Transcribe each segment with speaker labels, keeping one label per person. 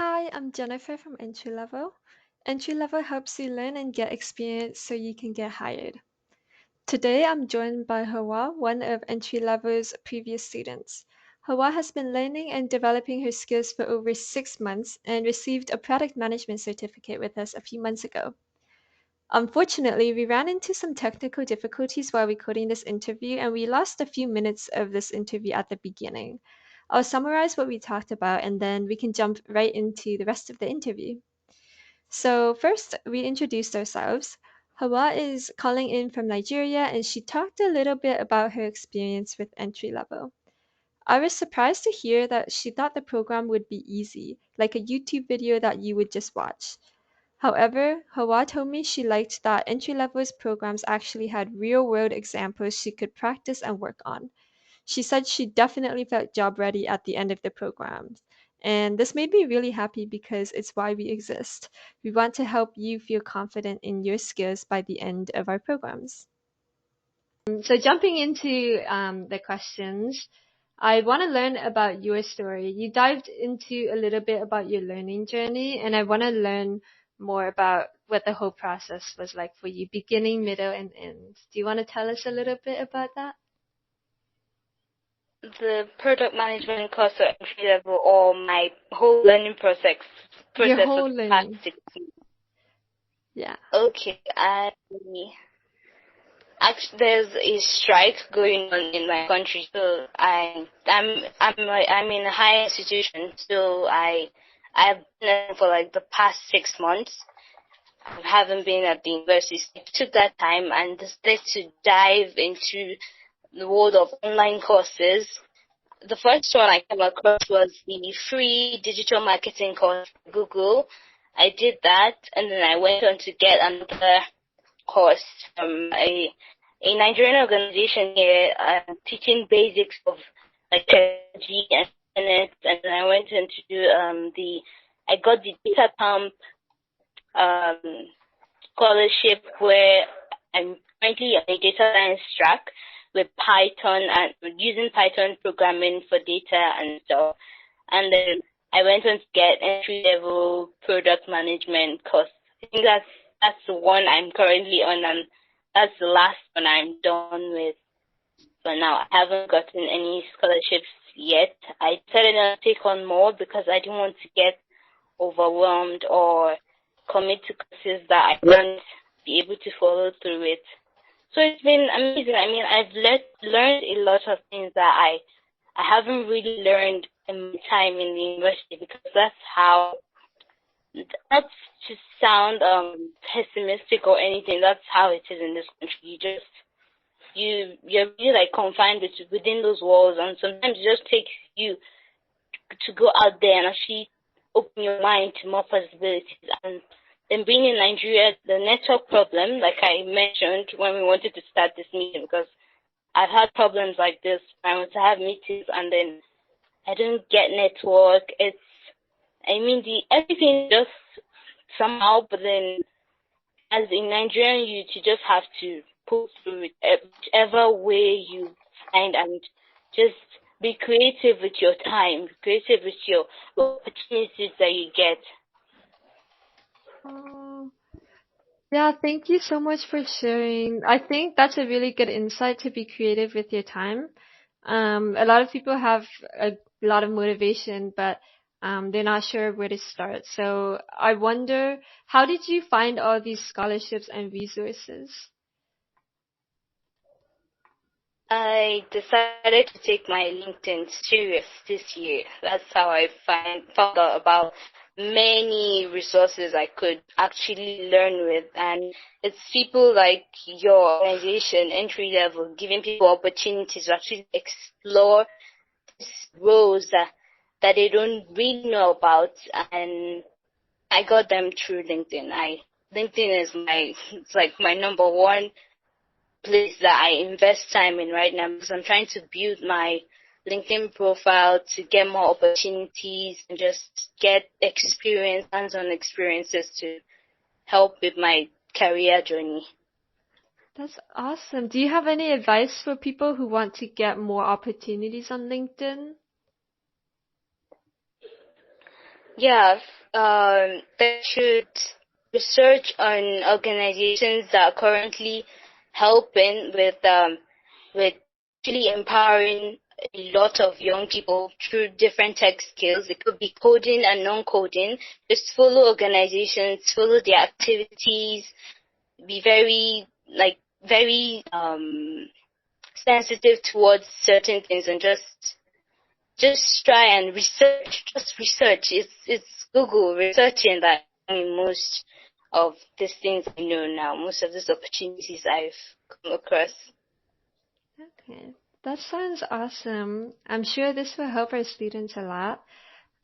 Speaker 1: Hi, I'm Jennifer from EntryLevel. EntryLevel helps you learn and get experience so you can get hired. Today, I'm joined by Hauwa, one of EntryLevel's previous students. Hauwa has been learning and developing her skills for over 6 months and received a product management certificate with us a few months ago. Unfortunately, we ran into some technical difficulties while recording this interview, and we lost a few minutes of this interview at the beginning. I'll summarize what we talked about, and then we can jump right into the rest of the interview. So, first, we introduced ourselves. Hawa is calling in from Nigeria, and she talked a little bit about her experience with EntryLevel. I was surprised to hear that she thought the program would be easy, like a YouTube video that you would just watch. However, Hawa told me she liked that EntryLevel's programs actually had real-world examples she could practice and work on. She said she definitely felt job ready at the end of the program. And this made me really happy because it's why we exist. We want to help you feel confident in your skills by the end of our programs. So jumping into the questions, I want to learn about your story. You dived into a little bit about your learning journey, and I want to learn more about what the whole process was like for you, beginning, middle, and end. Do you want to tell us a little bit about that?
Speaker 2: The product management course at entry level or my whole learning process
Speaker 1: Your
Speaker 2: for
Speaker 1: whole
Speaker 2: the past
Speaker 1: learning.
Speaker 2: 6 years.
Speaker 1: Yeah.
Speaker 2: Okay, actually there's a strike going on in my country, so I'm in a higher institution, so I've been there for like the past 6 months. I haven't been at the university. So I took that time and decided to dive into the world of online courses. The first one I came across was the free digital marketing course from Google. I did that, and then I went on to get another course from a Nigerian organization here teaching basics of like technology and internet, and then I went on to do I got the data pump scholarship where I'm currently on a data science track with Python and using Python programming for data and stuff. And then I went on to get entry-level product management course. I think that's the one I'm currently on, and that's the last one I'm done with for now. I haven't gotten any scholarships yet. I decided not to take on more because I didn't want to get overwhelmed or commit to courses that I won't be able to follow through with. So it's been amazing. I mean, I've learned a lot of things that I haven't really learned in my time in the university, because that's to sound pessimistic or anything. That's how it is in this country. You're really like confined within those walls, and sometimes it just takes you to go out there and actually open your mind to more possibilities. And then being in Nigeria, the network problem, like I mentioned when we wanted to start this meeting, because I've had problems like this. I want to have meetings and then I don't get network. Everything just somehow, but then as a Nigerian youth, you just have to pull through it, whichever way you find, and just be creative with your time, be creative with your opportunities that you get.
Speaker 1: Oh, yeah, thank you so much for sharing. I think that's a really good insight to be creative with your time. A lot of people have a lot of motivation, but they're not sure where to start. So I wonder, how did you find all these scholarships and resources?
Speaker 2: I decided to take my LinkedIn serious this year. That's how I found out about many resources I could actually learn with. And it's people like your organization, entry level, giving people opportunities to actually explore roles that they don't really know about. And I got them through LinkedIn. LinkedIn is it's like my number one place that I invest time in right now, because I'm trying to build my LinkedIn profile to get more opportunities and just get hands-on experiences to help with my career journey.
Speaker 1: That's awesome. Do you have any advice for people who want to get more opportunities on LinkedIn?
Speaker 2: Yeah, they should research on organizations that are currently helping with actually empowering a lot of young people through different tech skills. It could be coding and non-coding. Just follow organizations, follow their activities, be very sensitive towards certain things, and just try and research. Just research. It's Google researching that. I mean, most of these things I know now, most of these opportunities I've come across.
Speaker 1: Okay, that sounds awesome. I'm sure this will help our students a lot.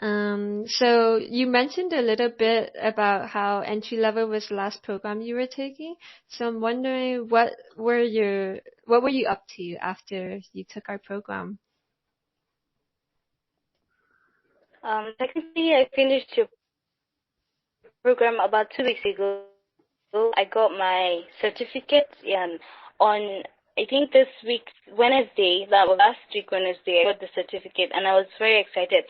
Speaker 1: So you mentioned a little bit about how entry level was the last program you were taking. So I'm wondering what were you up to after you took our program?
Speaker 2: Technically, I finished your program about 2 weeks ago. I got my certificate on, I think this week, Wednesday, that was last week Wednesday, I got the certificate and I was very excited.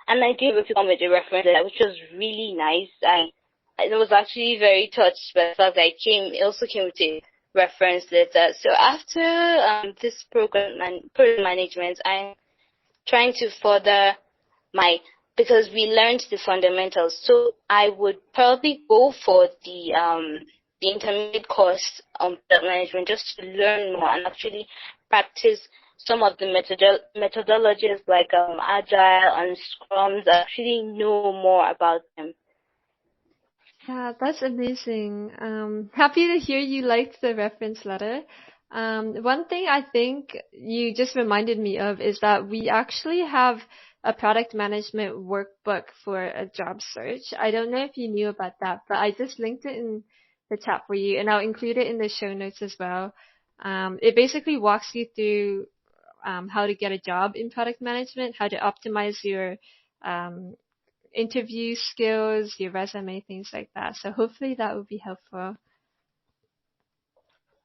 Speaker 2: And I did able to come with a reference letter, which was really nice. I was actually very touched by the fact that it also came with a reference letter. So after this program and program management, I'm trying to further my, because we learned the fundamentals. So I would probably go for the intermediate course on product management just to learn more and actually practice some of the methodologies like Agile and Scrums, actually know more about them.
Speaker 1: Yeah, that's amazing. Happy to hear you liked the reference letter. One thing I think you just reminded me of is that we actually have a product management workbook for a job search. I don't know if you knew about that, but I just linked it in the chat for you, and I'll include it in the show notes as well. It basically walks you through how to get a job in product management, how to optimize your um, interview skills, your resume, things like that. So hopefully that will be helpful.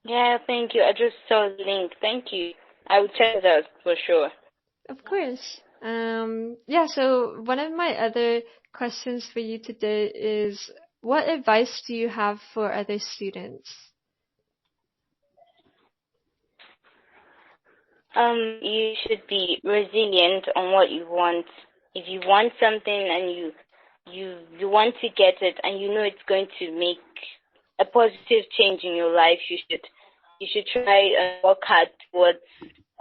Speaker 2: Yeah, thank you. I just saw the link. Thank you. I will check it out for sure.
Speaker 1: Of course. Yeah, so one of my other questions for you today is what advice do you have for other students?
Speaker 2: You should be resilient on what you want. If you want something and you want to get it and you know it's going to make a positive change in your life, you should try and work hard towards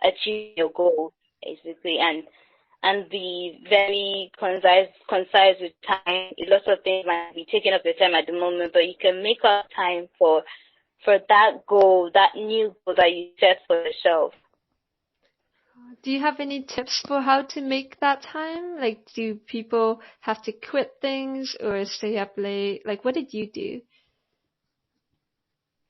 Speaker 2: achieving your goal, basically, and be very concise with time. A lot of things might be taking up your time at the moment, but you can make up time for that goal, that new goal that you set for yourself.
Speaker 1: Do you have any tips for how to make that time? Like, do people have to quit things or stay up late? Like, what did you do?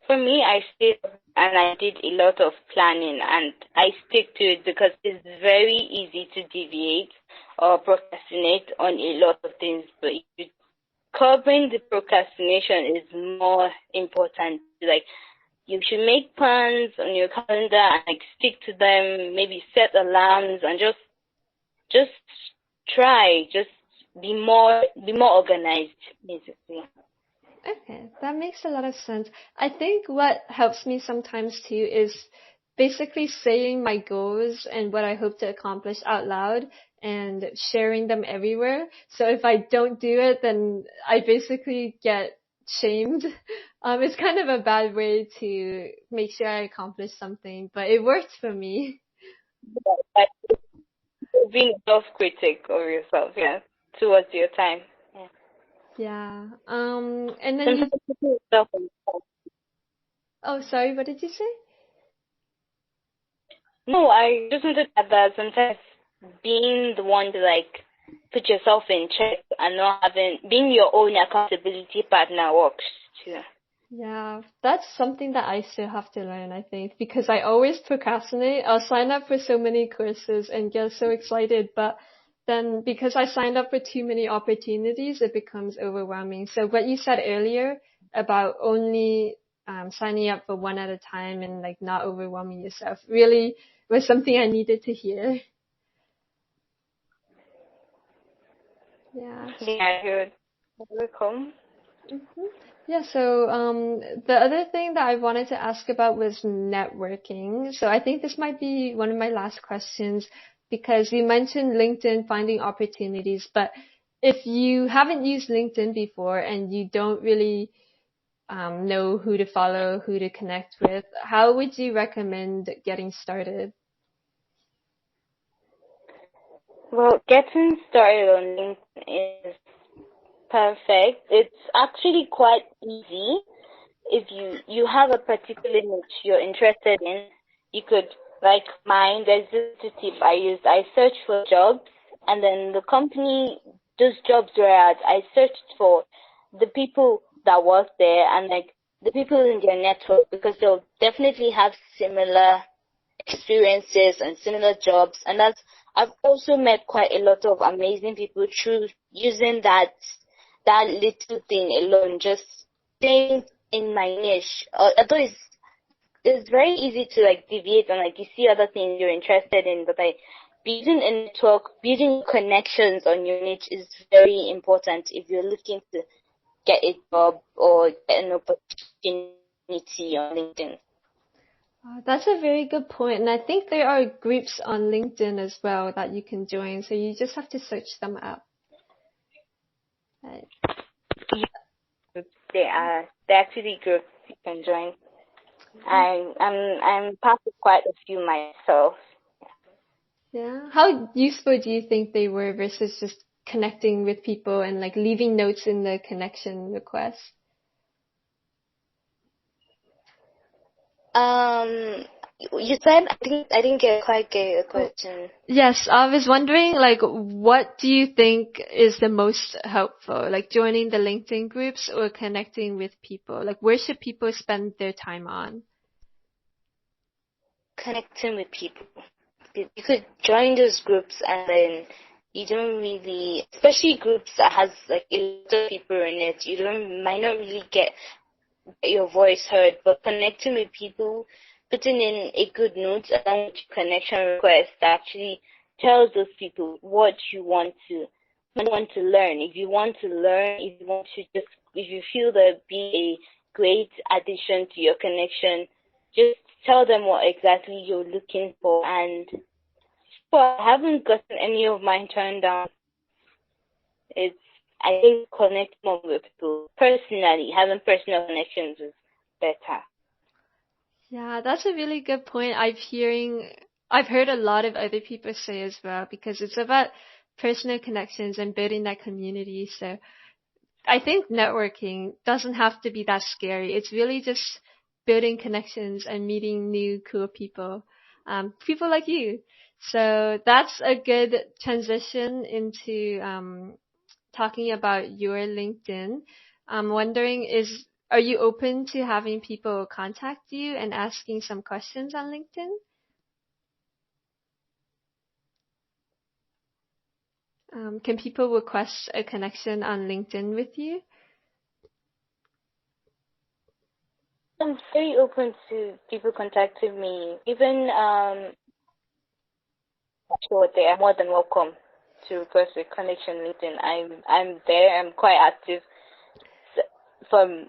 Speaker 2: For me, I stayed and I did a lot of planning and I stick to it because it's very easy to deviate or procrastinate on a lot of things, but covering the procrastination is more important. Like, you should make plans on your calendar and like stick to them, maybe set alarms and just just be more organized, basically.
Speaker 1: Okay, that makes a lot of sense. I think what helps me sometimes too is basically saying my goals and what I hope to accomplish out loud and sharing them everywhere. So if I don't do it, then I basically get shamed. It's kind of a bad way to make sure I accomplish something, but it worked for me.
Speaker 2: Like, being a self-critic of yourself, yeah, towards your time. Yeah.
Speaker 1: Yeah. And then
Speaker 2: Sometimes
Speaker 1: you,
Speaker 2: putting yourself on.
Speaker 1: oh, sorry, what did you say?
Speaker 2: No, I just wanted to add that sometimes being the one to like put yourself in check and not being your own accountability partner works too.
Speaker 1: Yeah, that's something that I still have to learn, I think, because I always procrastinate. I'll sign up for so many courses and get so excited, but then because I signed up for too many opportunities, it becomes overwhelming. So what you said earlier about only signing up for one at a time and like not overwhelming yourself really was something I needed to hear. Yeah.
Speaker 2: Yeah, you're welcome.
Speaker 1: Mhm. Yeah, so the other thing that I wanted to ask about was networking. So I think this might be one of my last questions because you mentioned LinkedIn finding opportunities, but if you haven't used LinkedIn before and you don't really know who to follow, who to connect with, how would you recommend getting started?
Speaker 2: Well, getting started on LinkedIn is perfect. It's actually quite easy. If you have a particular niche you're interested in, you could, like mine, there's this tip I used. I searched for jobs, and then the company those jobs were at, I searched for the people that work there and like the people in their network, because they'll definitely have similar experiences and similar jobs. And that's, I've also met quite a lot of amazing people through using that little thing alone, just staying in my niche. Although it's very easy to like deviate and like you see other things you're interested in, but like building a network, building connections on your niche is very important if you're looking to get a job or get an opportunity on LinkedIn.
Speaker 1: That's a very good point, and I think there are groups on LinkedIn as well that you can join, so you just have to search them up. Right.
Speaker 2: They're actually groups you can join. I'm part of quite a few myself.
Speaker 1: Yeah. How useful do you think they were versus just connecting with people and like leaving notes in the connection request?
Speaker 2: You said I didn't quite get your
Speaker 1: Oh,
Speaker 2: question.
Speaker 1: yes, I was wondering like what do you think is the most helpful? Like joining the LinkedIn groups or connecting with people? Like where should people spend their time on?
Speaker 2: Connecting with people. You could join those groups and then you don't really, especially groups that has like a lot of people in it, you don't might not really get your voice heard, but connecting with people, putting in a good note along with your connection request that actually tells those people what you want to learn. If you want to learn, if you feel that be a great addition to your connection, just tell them what exactly you're looking for. And well, I haven't gotten any of mine turned down. It's I think connect more with people personally. Having personal connections is better.
Speaker 1: Yeah, that's a really good point. I've heard a lot of other people say as well because it's about personal connections and building that community. So I think networking doesn't have to be that scary. It's really just building connections and meeting new cool people, people like you. So that's a good transition into talking about your LinkedIn. I'm wondering are you open to having people contact you and asking some questions on LinkedIn? Can people request a connection on LinkedIn with you?
Speaker 2: I'm very open to people contacting me. Even sure they are more than welcome to request a connection LinkedIn. I'm there. I'm quite active. I'm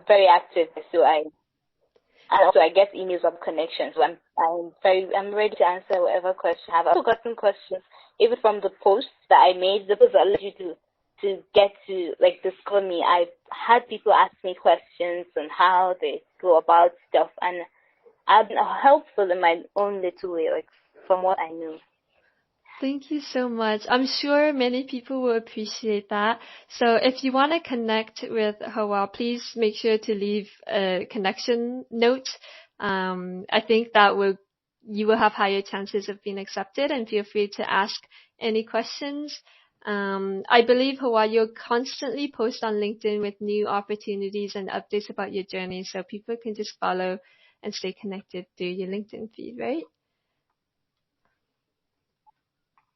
Speaker 2: very active, so and also I get emails of connections. So I'm ready to answer whatever question. I've also gotten questions even from the posts that I made. The posts that allow you to get to like discover me. I've had people ask me questions on how they go about stuff, and I've been helpful in my own little way, like from what I know.
Speaker 1: Thank you so much. I'm sure many people will appreciate that. So if you want to connect with Hauwa, please make sure to leave a connection note. I think you will have higher chances of being accepted, and feel free to ask any questions. I believe Hauwa, you'll constantly post on LinkedIn with new opportunities and updates about your journey, so people can just follow and stay connected through your LinkedIn feed, right?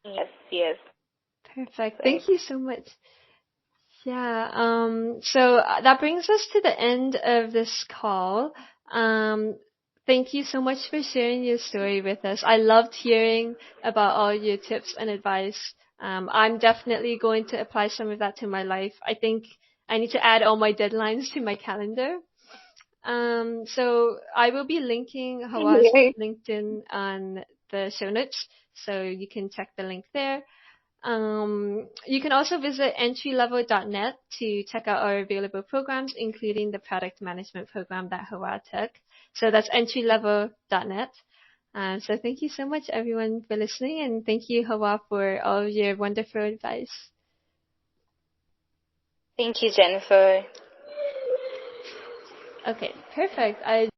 Speaker 2: Yes, yes.
Speaker 1: Perfect.
Speaker 2: Thank
Speaker 1: Thank you so much. Yeah, so that brings us to the end of this call. Thank you so much for sharing your story with us. I loved hearing about all your tips and advice. I'm definitely going to apply some of that to my life. I think I need to add all my deadlines to my calendar. So I will be linking Hauwa's
Speaker 2: Yay.
Speaker 1: LinkedIn on the show notes, so you can check the link there. You can also visit entrylevel.net to check out our available programs, including the product management program that Hauwa took. So that's entrylevel.net. So thank you so much, everyone, for listening, and thank you, Hauwa, for all of your wonderful advice.
Speaker 2: Thank you, Jennifer.
Speaker 1: Okay, perfect.